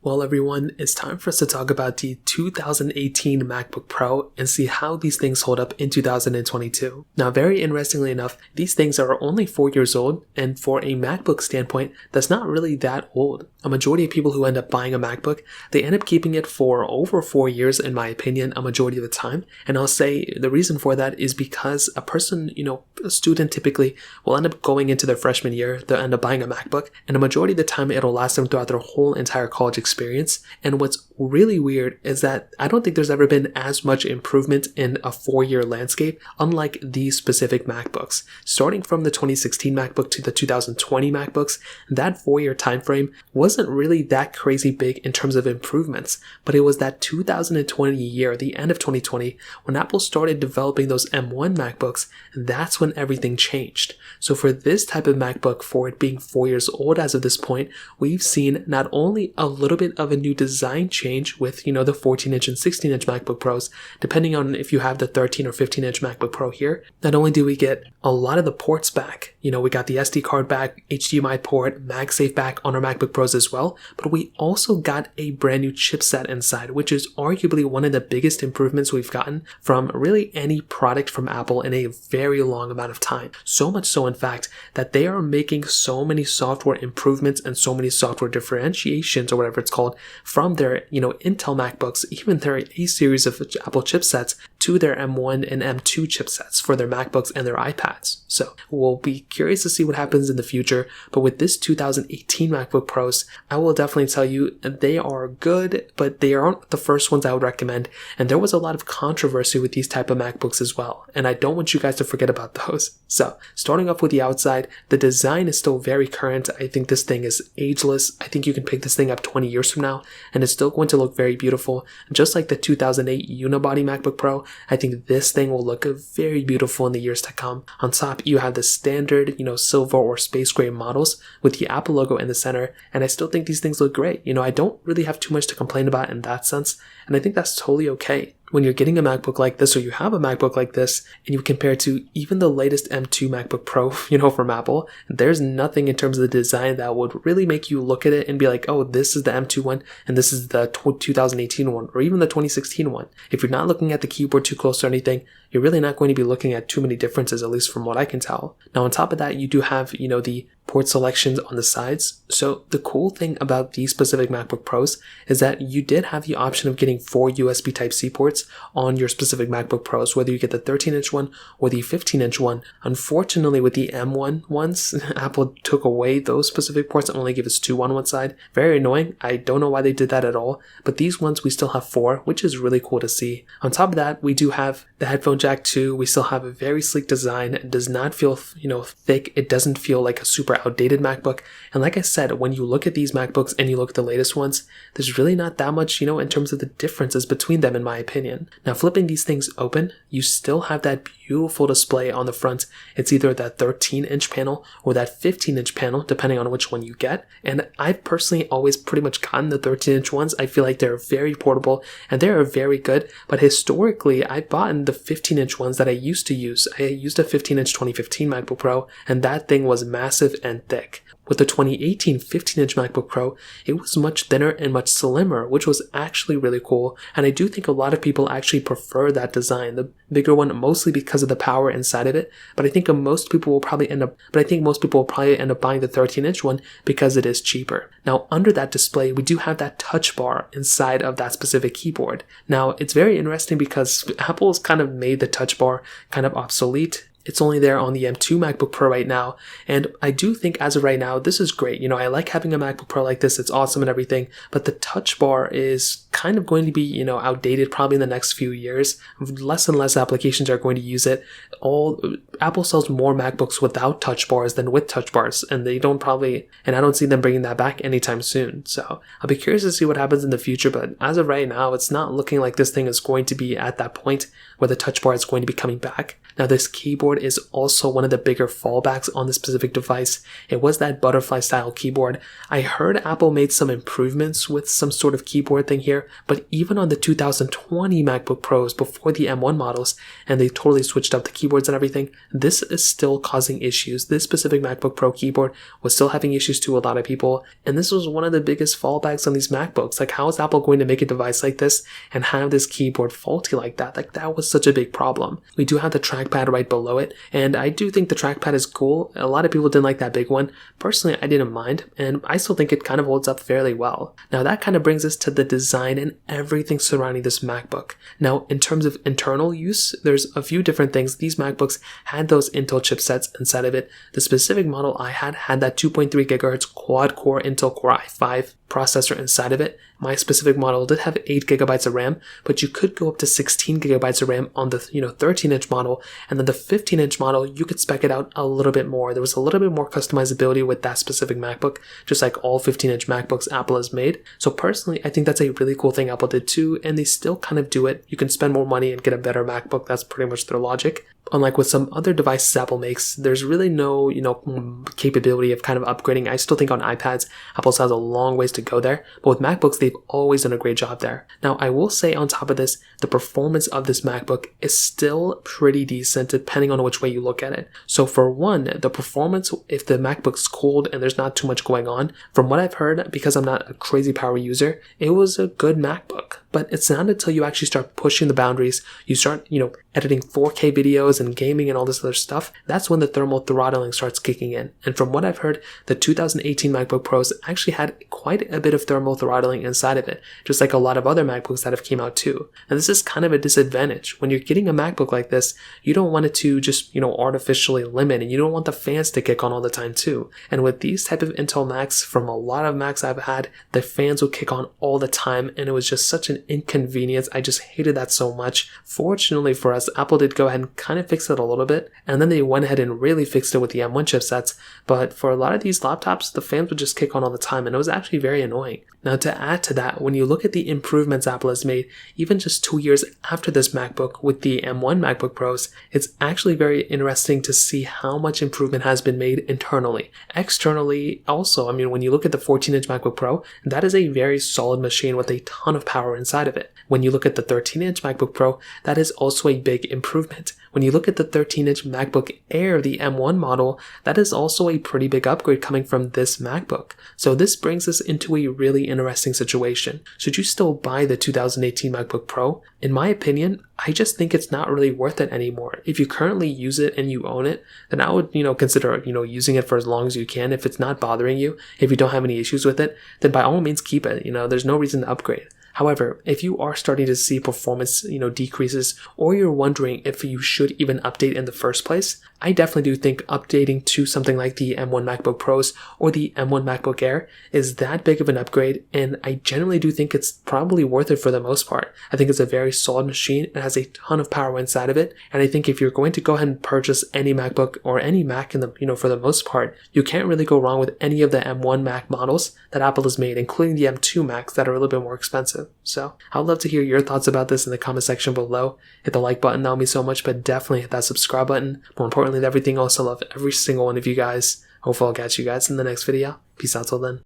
Well, everyone, it's time for us to talk about the 2018 MacBook Pro and see how these things hold up in 2022. Now, very interestingly enough, these things are only 4 years old, and for a MacBook standpoint, that's not really that old. A majority of people who end up buying a MacBook, they end up keeping it for over 4 years, in my opinion, a majority of the time. And I'll say the reason for that is because a person, a student typically will end up going into their freshman year, they'll end up buying a MacBook, and a majority of the time it'll last them throughout their whole entire college experience. And what's really weird is that I don't think there's ever been as much improvement in a 4-year landscape, unlike these specific MacBooks. Starting from the 2016 MacBook to the 2020 MacBooks, that 4-year time frame wasn't really that crazy big in terms of improvements, but it was that 2020 year, the end of 2020, when Apple started developing those M1 MacBooks, that's when everything changed. So for this type of MacBook, for it being 4 years old as of this point, we've seen not only a little bit of a new design change with, the 14-inch and 16-inch MacBook Pros, depending on if you have the 13 or 15-inch MacBook Pro here. Not only do we get a lot of the ports back, we got the SD card back, HDMI port, MagSafe back on our MacBook Pros as well, but we also got a brand new chipset inside, which is arguably one of the biggest improvements we've gotten from really any product from Apple in a very long amount of time. So much so, in fact, that they are making so many software improvements and so many software differentiations, or whatever it's called, from their, Intel MacBooks, even their A series of Apple chipsets, to their M1 and M2 chipsets for their MacBooks and their iPads. So we'll be curious to see what happens in the future, but with this 2018 MacBook Pros, I will definitely tell you they are good, but they aren't the first ones I would recommend, and there was a lot of controversy with these type of MacBooks as well, and I don't want you guys to forget about those. So starting off with the outside, the design is still very current. I think this thing is ageless. I think you can pick this thing up 20 years from now, and it's still going to look very beautiful. Just like the 2008 unibody MacBook Pro, I think this thing will look very beautiful in the years to come. On top, you have the standard, silver or space gray models with the Apple logo in the center, and I still think these things look great. I don't really have too much to complain about in that sense, and I think that's totally okay. When you're getting a MacBook like this, or you have a MacBook like this, and you compare to even the latest M2 MacBook Pro, from Apple, there's nothing in terms of the design that would really make you look at it and be like, oh, this is the M2 one, and this is the 2018 one, or even the 2016 one. If you're not looking at the keyboard too close or anything, you're really not going to be looking at too many differences, at least from what I can tell. Now, on top of that, you do have, the port selections on the sides. So the cool thing about these specific MacBook Pros is that you did have the option of getting 4 USB Type-C ports on your specific MacBook Pros, whether you get the 13-inch one or the 15-inch one. Unfortunately, with the M1 ones, Apple took away those specific ports and only gave us 2 on one side. Very annoying. I don't know why they did that at all, but these ones we still have 4, which is really cool to see. On top of that, we do have the headphone jack too. We still have a very sleek design. It does not feel, thick. It doesn't feel like a super outdated MacBook. And like I said, when you look at these MacBooks and you look at the latest ones, there's really not that much, in terms of the differences between them, in my opinion. Now, flipping these things open, you still have that beautiful display on the front. It's either that 13-inch panel or that 15-inch panel, depending on which one you get. And I've personally always pretty much gotten the 13-inch ones. I feel like they're very portable and they are very good. But historically, I've bought the 15-inch ones that I used to use. I used a 15-inch 2015 MacBook Pro, and that thing was massive and thick. With the 2018 15-inch MacBook Pro, it was much thinner and much slimmer, which was actually really cool. And I do think a lot of people actually prefer that design, the bigger one, mostly because of the power inside of it. But I think most people will probably end up buying the 13-inch one because it is cheaper. Now, under that display, we do have that touch bar inside of that specific keyboard. Now, it's very interesting because Apple's kind of made the touch bar kind of obsolete. It's only there on the M2 MacBook Pro right now, and I do think as of right now, this is great. I like having a MacBook Pro like this. It's awesome and everything, but the touch bar is kind of going to be, outdated probably in the next few years. Less and less applications are going to use it. Apple sells more MacBooks without touch bars than with touch bars, and I don't see them bringing that back anytime soon. So I'll be curious to see what happens in the future, but as of right now, it's not looking like this thing is going to be at that point where the touch bar is going to be coming back. Now this keyboard is also one of the bigger fallbacks on this specific device. It was that butterfly style keyboard. I heard Apple made some improvements with some sort of keyboard thing here, but even on the 2020 MacBook Pros before the M1 models, and they totally switched up the keyboards and everything, this is still causing issues. This specific MacBook Pro keyboard was still having issues to a lot of people, and this was one of the biggest fallbacks on these MacBooks. Like, how is Apple going to make a device like this and have this keyboard faulty like that? Like, that was such a big problem. We do have the trackpad right below it, and I do think the trackpad is cool. A lot of people didn't like that big one. Personally, I didn't mind, and I still think it kind of holds up fairly well. Now that kind of brings us to the design and everything surrounding this MacBook. Now, in terms of internal use, there's a few different things. These MacBooks had those Intel chipsets inside of it. The specific model I had that 2.3 gigahertz quad-core Intel Core i5 processor inside of it. My specific model did have 8 gigabytes of RAM, but you could go up to 16 gigabytes of RAM on the 13-inch model, and then the 15-inch model, you could spec it out a little bit more. There was a little bit more customizability with that specific MacBook, just like all 15-inch MacBooks Apple has made. So personally, I think that's a really cool thing Apple did too, and they still kind of do it. You can spend more money and get a better MacBook. That's pretty much their logic. Unlike with some other devices Apple makes, there's really no, capability of kind of upgrading. I still think on iPads, Apple still has a long ways to go there, but with MacBooks, they've always done a great job there. Now, I will say on top of this, the performance of this MacBook is still pretty decent depending on which way you look at it. So for one, the performance, if the MacBook's cold and there's not too much going on, from what I've heard, because I'm not a crazy power user, it was a good MacBook. But it's not until you actually start pushing the boundaries, you start, editing 4K videos and gaming and all this other stuff, that's when the thermal throttling starts kicking in. And from what I've heard, the 2018 MacBook Pros actually had quite a bit of thermal throttling inside of it, just like a lot of other MacBooks that have came out too. And this is kind of a disadvantage. When you're getting a MacBook like this, you don't want it to just, artificially limit, and you don't want the fans to kick on all the time too. And with these type of Intel Macs, from a lot of Macs I've had, the fans would kick on all the time, and it was just such an inconvenience. I just hated that so much. Fortunately for us, Apple did go ahead and kind of fix it a little bit, and then they went ahead and really fixed it with the M1 chipsets, but for a lot of these laptops, the fans would just kick on all the time, and it was actually very annoying. Now, to add to that, when you look at the improvements Apple has made, even just 2 years after this MacBook with the M1 MacBook Pros, it's actually very interesting to see how much improvement has been made internally. Externally, also, when you look at the 14-inch MacBook Pro, that is a very solid machine with a ton of power inside of it. When you look at the 13-inch MacBook Pro, that is also a big improvement. When you look at the 13-inch MacBook Air, the M1 model, that is also a pretty big upgrade coming from this MacBook. So this brings us into a really interesting situation. Should you still buy the 2018 MacBook Pro? In my opinion, I just think it's not really worth it anymore. If you currently use it and you own it, then I would, consider, using it for as long as you can. If it's not bothering you, if you don't have any issues with it, then by all means keep it. There's no reason to upgrade. However, if you are starting to see performance, decreases, or you're wondering if you should even update in the first place, I definitely do think updating to something like the M1 MacBook Pros or the M1 MacBook Air is that big of an upgrade, and I generally do think it's probably worth it for the most part. I think it's a very solid machine. It has a ton of power inside of it, and I think if you're going to go ahead and purchase any MacBook or any Mac in the, for the most part, you can't really go wrong with any of the M1 Mac models that Apple has made, including the M2 Macs that are a little bit more expensive. So I'd love to hear your thoughts about this in the comment section below. Hit the like button, that would mean so much, but definitely hit that subscribe button. More importantly than everything else, I love every single one of you guys. Hopefully I'll catch you guys in the next video. Peace out till then.